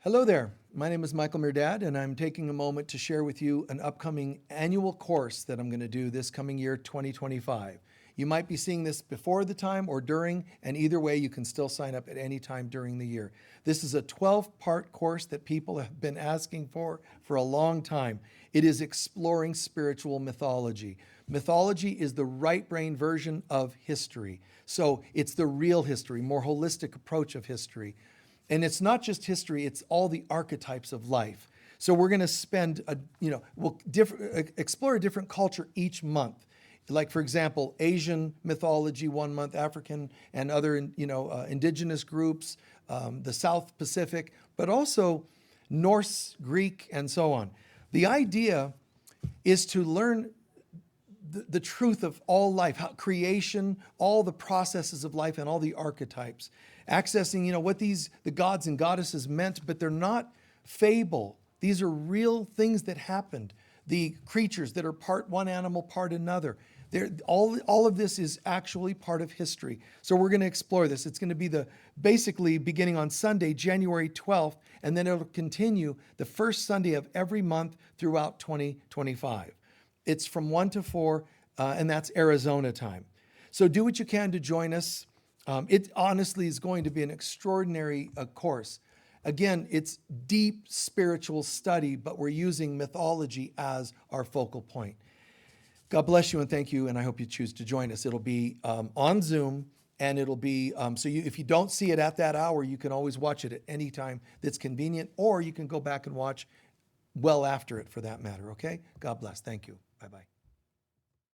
Hello there. My name is Michael Mirdad, and I'm taking a moment to share with you an upcoming annual course that I'm going to do this coming year, 2025. You might be seeing this before the time or during, and either way, you can still sign up at any time during the year. This is a 12-part course that people have been asking for a long time. It is exploring spiritual mythology. Mythology is the right brain version of history. So it's the real history, more holistic approach of history. And it's not just history, it's all the archetypes of life. So we're going to spend, we'll explore a different culture each month. Like, for example, Asian mythology one month, African and other, indigenous groups, the South Pacific, but also Norse, Greek, and so on. The idea is to learn the truth of all life, how creation, all the processes of life and all the archetypes. Accessing, what the gods and goddesses meant, but they're not fable. These are real things that happened. The creatures that are part one animal, part another. All of this is actually part of history. So we're going to explore this. It's going to be basically beginning on Sunday, January 12th, and then it'll continue the first Sunday of every month throughout 2025. It's from 1 to 4, and that's Arizona time. So do what you can to join us. It honestly is going to be an extraordinary course. Again, it's deep spiritual study, but we're using mythology as our focal point. God bless you and thank you, and I hope you choose to join us. It'll be on Zoom, and it'll be, if you don't see it at that hour, you can always watch it at any time that's convenient, or you can go back and watch well after it for that matter, okay? God bless. Thank you. Bye-bye.